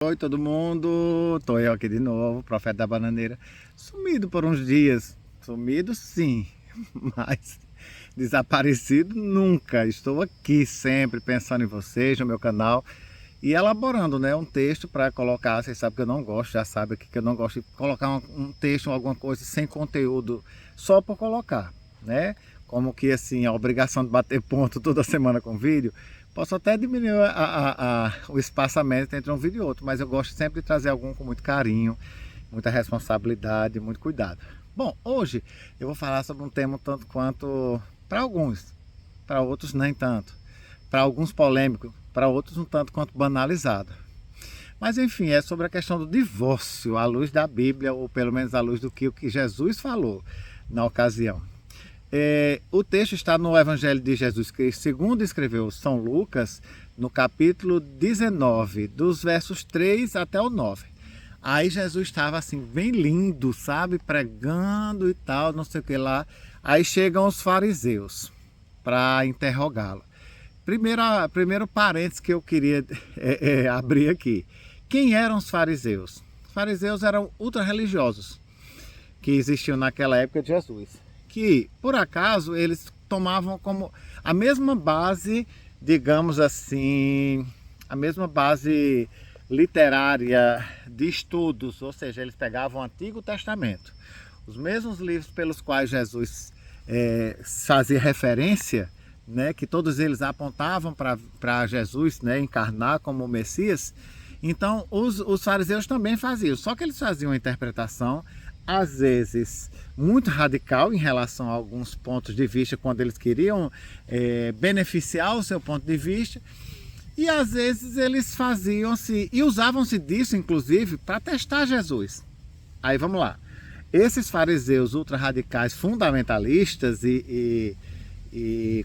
Oi todo mundo, tô eu aqui de novo, Profeta da Bananeira. Sumido por uns dias, sumido sim, mas desaparecido nunca. Estou aqui sempre pensando em vocês, no meu canal e elaborando, né, um texto para colocar. Vocês sabem que eu não gosto, já sabem aqui que eu não gosto de colocar um texto, alguma coisa sem conteúdo, só por colocar, né? Como que assim, a obrigação de bater ponto toda semana com vídeo. Posso até diminuir o espaçamento entre um vídeo e outro, mas eu gosto sempre de trazer algum com muito carinho, muita responsabilidade, muito cuidado. Bom, hoje eu vou falar sobre um tema tanto quanto para alguns, para outros nem tanto, para alguns polêmico, para outros um tanto quanto banalizado. Mas enfim, é sobre a questão do divórcio à luz da Bíblia, ou pelo menos à luz do que o que Jesus falou na ocasião. O texto está no Evangelho de Jesus Cristo, segundo escreveu São Lucas, no capítulo 19, dos versos 3 até o 9. Aí Jesus estava assim, bem lindo, sabe? Pregando e tal, não sei o que lá. Aí chegam os fariseus para interrogá-lo. Primeiro parênteses que eu queria abrir aqui. Quem eram os fariseus? Os fariseus eram ultra-religiosos que existiam naquela época de Jesus, que por acaso eles tomavam como a mesma base, digamos assim, a mesma base literária de estudos, ou seja, eles pegavam o Antigo Testamento, os mesmos livros pelos quais Jesus fazia referência, né, que todos eles apontavam para Jesus, né, encarnar como o Messias. Então os fariseus também faziam, só que eles faziam uma interpretação às vezes muito radical em relação a alguns pontos de vista, quando eles queriam beneficiar o seu ponto de vista, e às vezes eles faziam-se e usavam-se disso inclusive para testar Jesus. Aí vamos lá, esses fariseus ultra radicais fundamentalistas e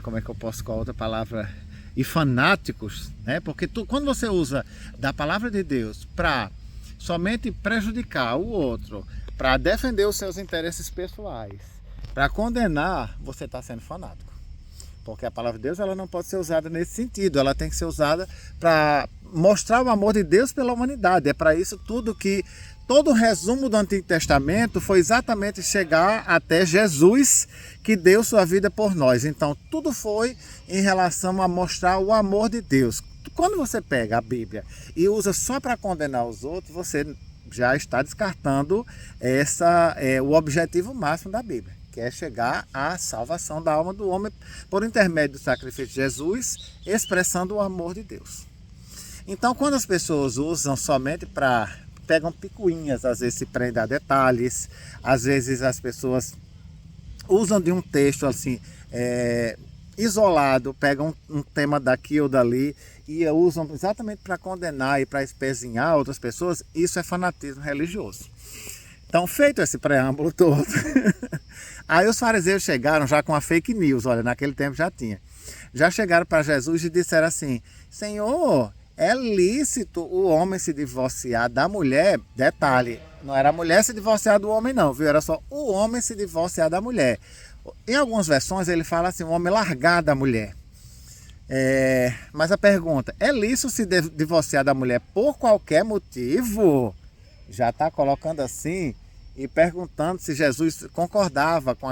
como é que eu posso colocar outra palavra, e fanáticos, né? Porque quando você usa da palavra de Deus para somente prejudicar o outro, para defender os seus interesses pessoais, para condenar, você está sendo fanático. Porque a palavra de Deus ela não pode ser usada nesse sentido, ela tem que ser usada para mostrar o amor de Deus pela humanidade. É para isso todo o resumo do Antigo Testamento foi exatamente chegar até Jesus, que deu sua vida por nós. Então tudo foi em relação a mostrar o amor de Deus. Quando você pega a Bíblia e usa só para condenar os outros, você já está descartando o objetivo máximo da Bíblia, que é chegar à salvação da alma do homem por intermédio do sacrifício de Jesus, expressando o amor de Deus. Então, quando as pessoas usam somente pegam picuinhas, às vezes se prendem a detalhes, às vezes as pessoas usam de um texto assim, isolado, pegam um tema daqui ou dali e usam exatamente para condenar e para espezinhar outras pessoas. Isso é fanatismo religioso. Então, feito esse preâmbulo todo, aí os fariseus chegaram já com a fake news. Olha, naquele tempo já tinha. Já chegaram para Jesus e disseram assim: Senhor, é lícito o homem se divorciar da mulher? Detalhe, não era a mulher se divorciar do homem não, viu? Era só o homem se divorciar da mulher. Em algumas versões ele fala assim, o homem largar da mulher. Mas a pergunta, é lícito se divorciar da mulher por qualquer motivo? Já está colocando assim e perguntando se Jesus concordava com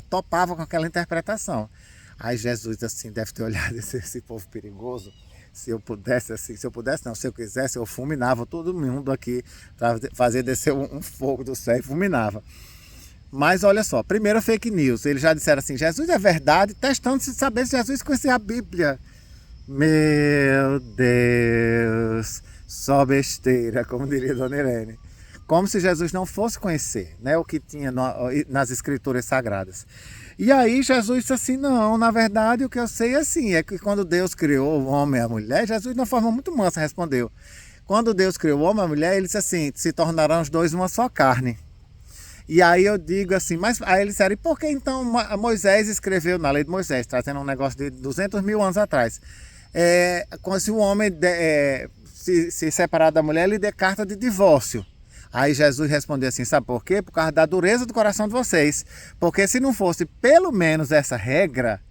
topava com aquela interpretação. Aí Jesus assim deve ter olhado esse povo perigoso. Se eu pudesse, se eu quisesse, eu fulminava todo mundo aqui para fazer descer um fogo do céu e fulminava. Mas olha só, primeiro fake news, eles já disseram assim, Jesus é verdade, testando se saber se Jesus conhecia a Bíblia. Meu Deus, só besteira, como diria Dona Irene. Como se Jesus não fosse conhecer, né, o que tinha nas escrituras sagradas. E aí Jesus disse assim, não, na verdade o que eu sei assim, é que quando Deus criou o homem e a mulher, Jesus de uma forma muito mansa respondeu. Quando Deus criou o homem e a mulher, ele disse assim, se tornarão os dois uma só carne. E aí eu digo assim, mas aí eles disseram, e por que então Moisés escreveu na lei de Moisés, trazendo um negócio de 200 mil anos atrás, se o homem se separar da mulher, ele dê carta de divórcio. Aí Jesus respondeu assim, sabe por quê? Por causa da dureza do coração de vocês. Porque se não fosse pelo menos essa regra,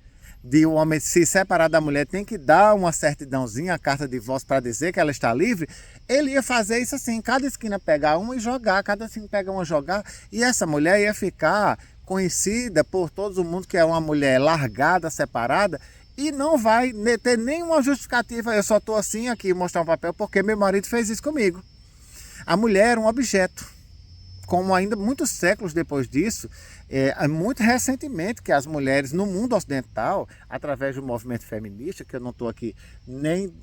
de o homem se separar da mulher, tem que dar uma certidãozinha, a carta de divórcio para dizer que ela está livre, ele ia fazer isso assim, cada esquina pegar uma e jogar, cada esquina pegar uma e jogar, e essa mulher ia ficar conhecida por todo mundo que é uma mulher largada, separada, e não vai ter nenhuma justificativa, eu só estou assim aqui, mostrar um papel, porque meu marido fez isso comigo. A mulher era um objeto. Como ainda muitos séculos depois disso, muito recentemente que as mulheres no mundo ocidental, através do movimento feminista, que eu não estou aqui,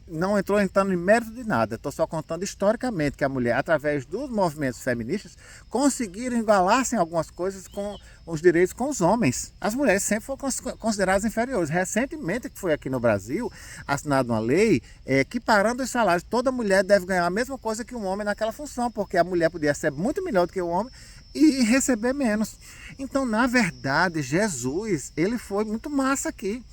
não estou entrando em mérito de nada, estou só contando historicamente que a mulher, através dos movimentos feministas, conseguiram igualar-se em algumas coisas com os direitos com os homens. As mulheres sempre foram consideradas inferiores. Recentemente, que foi aqui no Brasil, assinada uma lei que, parando os salários, toda mulher deve ganhar a mesma coisa que um homem naquela função, porque a mulher podia ser muito melhor do que o homem e receber menos. Então, na verdade, Jesus, ele foi muito massa aqui.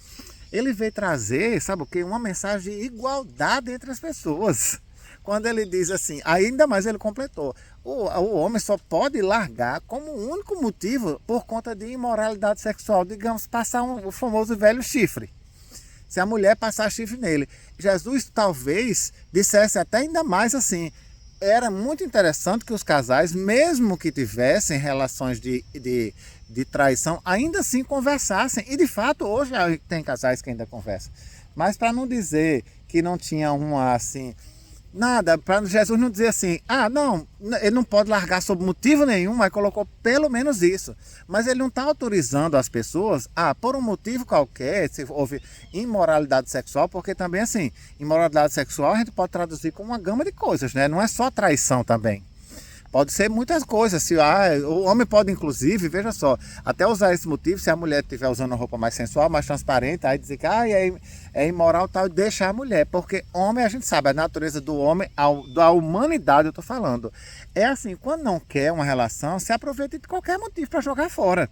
Ele veio trazer, sabe o quê? Uma mensagem de igualdade entre as pessoas. Quando ele diz assim, ainda mais ele completou, o homem só pode largar como único motivo por conta de imoralidade sexual, digamos, passar o famoso velho chifre. Se a mulher passar chifre nele. Jesus talvez dissesse até ainda mais assim, era muito interessante que os casais, mesmo que tivessem relações de traição, ainda assim conversassem. E de fato, hoje tem casais que ainda conversam. Mas para não dizer que não tinha uma assim, nada, para Jesus não dizer assim, não, ele não pode largar sob motivo nenhum, mas colocou pelo menos isso. Mas ele não está autorizando as pessoas, por um motivo qualquer, se houve imoralidade sexual, porque também assim, imoralidade sexual a gente pode traduzir como uma gama de coisas, né? Não é só traição também. Pode ser muitas coisas. O homem pode, inclusive, veja só, até usar esse motivo, se a mulher estiver usando uma roupa mais sensual, mais transparente, aí dizer que é imoral tal, deixa a mulher. Porque homem, a gente sabe, a natureza do homem, da humanidade, eu estou falando. É assim, quando não quer uma relação, se aproveita de qualquer motivo para jogar fora.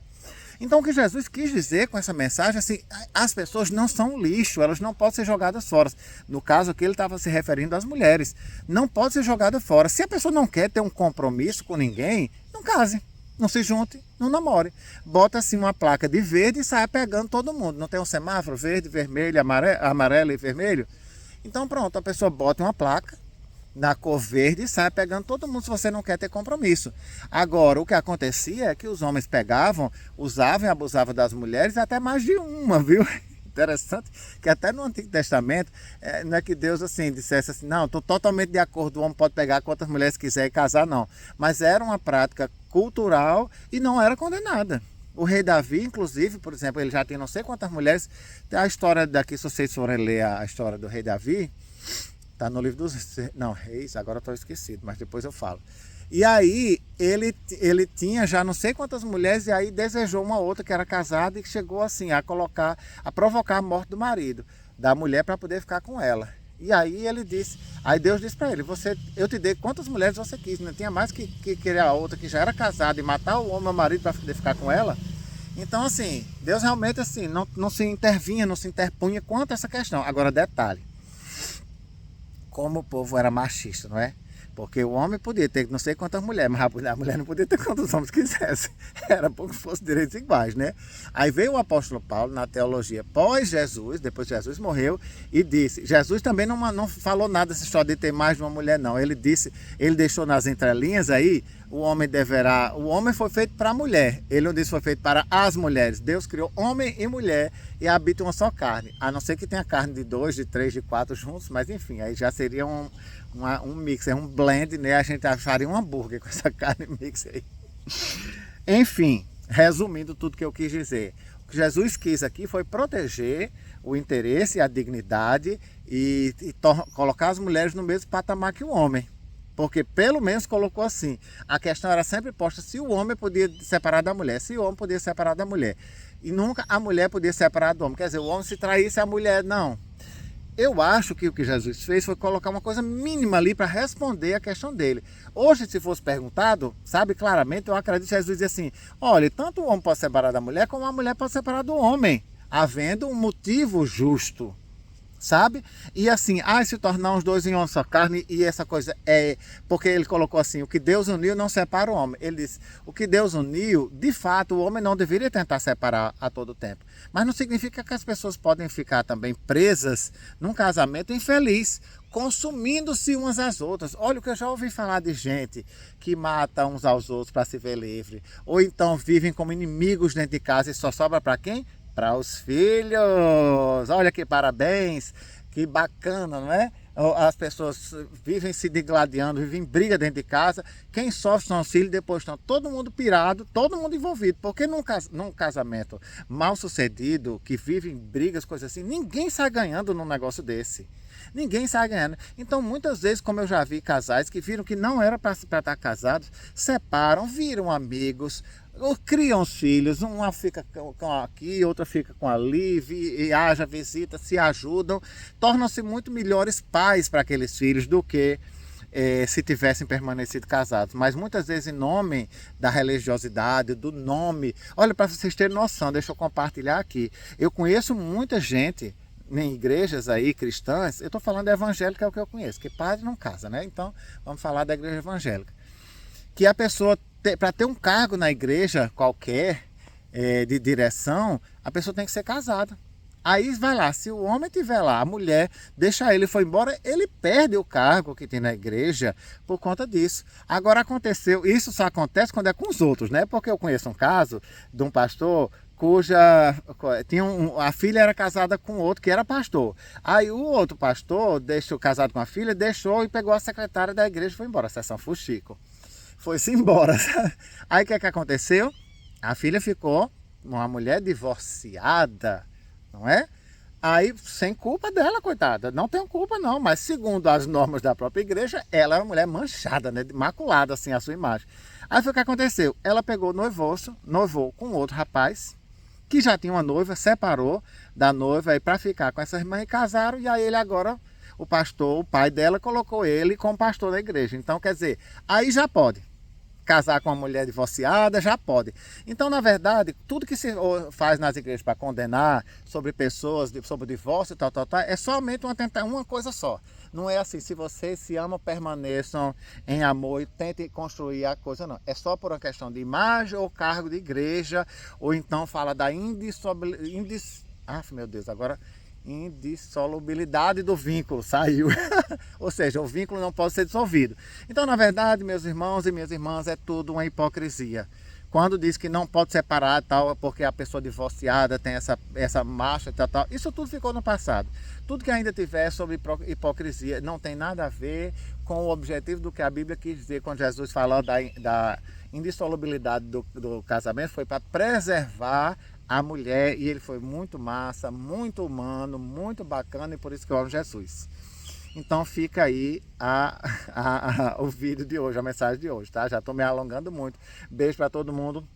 Então o que Jesus quis dizer com essa mensagem, assim, as pessoas não são lixo, elas não podem ser jogadas fora. No caso aqui ele estava se referindo às mulheres. Não pode ser jogada fora. Se a pessoa não quer ter um compromisso com ninguém, não case, não se junte, não namore. Bota assim uma placa de verde e saia pegando todo mundo. Não tem um semáforo verde, vermelho, amarelo e vermelho? Então pronto, a pessoa bota uma placa na cor verde e sai pegando todo mundo se você não quer ter compromisso. Agora, o que acontecia é que os homens pegavam, usavam e abusavam das mulheres, até mais de uma, viu? Interessante que até no Antigo Testamento, não é que Deus assim dissesse assim, não, estou totalmente de acordo, o homem pode pegar quantas mulheres quiser e casar, não. Mas era uma prática cultural e não era condenada. O rei Davi, inclusive, por exemplo, ele já tem não sei quantas mulheres. Tem a história daqui, se vocês forem ler a história do rei Davi, está no livro dos Reis, agora estou esquecido, mas depois eu falo. E aí ele tinha já não sei quantas mulheres e aí desejou uma outra que era casada e que chegou assim a provocar a morte do marido, da mulher para poder ficar com ela. E aí ele disse, aí Deus disse para ele, eu te dei quantas mulheres você quis, não tinha mais que querer a outra que já era casada e matar o homem, o marido para poder ficar com ela. Então assim, Deus realmente assim não se intervinha, não se interpunha quanto a essa questão. Agora detalhe, como o povo era machista, não é? Porque o homem podia ter não sei quantas mulheres, mas a mulher não podia ter quantos homens quisesse. Era bom que fosse direitos iguais, né? Aí veio o apóstolo Paulo na teologia pós-Jesus, depois Jesus morreu, e disse, Jesus também não falou nada dessa história de ter mais de uma mulher, não. Ele deixou nas entrelinhas aí, o homem foi feito para a mulher. Ele não disse que foi feito para as mulheres. Deus criou homem e mulher e habita uma só carne. A não ser que tenha carne de 2, de 3, de 4 juntos, mas enfim, aí já seria um mix, um blend, né? A gente faria um hambúrguer com essa carne mix aí. Enfim, resumindo tudo que eu quis dizer. O que Jesus quis aqui foi proteger o interesse e a dignidade e colocar as mulheres no mesmo patamar que o homem. Porque pelo menos colocou assim, a questão era sempre posta se o homem podia separar da mulher, se o homem podia separar da mulher. E nunca a mulher podia separar do homem. Quer dizer, o homem se traísse a mulher, não. Eu acho que o que Jesus fez foi colocar uma coisa mínima ali para responder a questão dele. Hoje, se fosse perguntado, sabe claramente, eu acredito que Jesus dizia assim, olha, tanto o homem pode separar da mulher, como a mulher pode separar do homem, havendo um motivo justo. sabe? E assim, se tornar os dois em uma só carne, e essa coisa porque ele colocou assim, o que Deus uniu não separa o homem. Ele disse, o que Deus uniu, de fato, o homem não deveria tentar separar a todo tempo. Mas não significa que as pessoas podem ficar também presas num casamento infeliz, consumindo-se umas às outras. Olha o que eu já ouvi falar de gente que mata uns aos outros para se ver livre, ou então vivem como inimigos dentro de casa e só sobra para quem? Para os filhos. Olha que parabéns, que bacana, não é? As pessoas vivem se digladiando, vivem em briga dentro de casa. Quem sofre são os filhos, depois estão todo mundo pirado, todo mundo envolvido. Porque num casamento mal sucedido, que vive em brigas, coisas assim, ninguém sai ganhando num negócio desse. Ninguém sai ganhando. Então, muitas vezes, como eu já vi casais que viram que não era para estar casados, separam, viram amigos, ou criam os filhos, uma fica com aqui, outra fica com ali, e haja visita, se ajudam, tornam-se muito melhores pais para aqueles filhos do que se tivessem permanecido casados. Mas muitas vezes em nome da religiosidade, do nome... Olha, para vocês terem noção, deixa eu compartilhar aqui. Eu conheço muita gente em igrejas aí cristãs, eu estou falando da evangélica, é o que eu conheço, que padre não casa, né? Então, vamos falar da igreja evangélica. Que a pessoa, para ter um cargo na igreja qualquer, de direção, a pessoa tem que ser casada. Aí vai lá, se o homem estiver lá, a mulher deixa ele e foi embora, ele perde o cargo que tem na igreja por conta disso. Agora aconteceu, isso só acontece quando é com os outros, né? Porque eu conheço um caso de um pastor cuja a filha era casada com outro que era pastor. Aí o outro pastor deixou casado com a filha, deixou e pegou a secretária da igreja e foi embora. A sessão fuxico. Foi-se embora. Aí o que é que aconteceu? A filha ficou uma mulher divorciada, não é? Aí, sem culpa dela, coitada. Não tem culpa não, mas segundo as normas da própria igreja, ela era uma mulher manchada, né? Maculada, assim, a sua imagem. Aí foi o que aconteceu. Ela pegou noivou com outro rapaz, que já tinha uma noiva, separou da noiva aí para ficar com essa irmã e casaram, e aí ele agora, o pastor, o pai dela, colocou ele como pastor da igreja. Então, quer dizer, aí já pode. Casar com uma mulher divorciada, já pode. Então, na verdade, tudo que se faz nas igrejas para condenar sobre pessoas, sobre divórcio e tal, é somente uma coisa só. Não é assim, se vocês se amam, permaneçam em amor e tentem construir a coisa, não. É só por uma questão de imagem ou cargo de igreja, ou então fala da indissolubilidade do vínculo, saiu. Ou seja, o vínculo não pode ser dissolvido. Então, na verdade, meus irmãos e minhas irmãs, é tudo uma hipocrisia. Quando diz que não pode separar, tal, porque a pessoa divorciada tem essa marcha, tal, isso tudo ficou no passado. Tudo que ainda tiver sobre hipocrisia não tem nada a ver com o objetivo do que a Bíblia quis dizer quando Jesus falou da indissolubilidade do casamento, foi para preservar a mulher, e ele foi muito massa, muito humano, muito bacana, e por isso que eu amo Jesus. Então fica aí o vídeo de hoje, a mensagem de hoje, tá? Já estou me alongando muito. Beijo para todo mundo.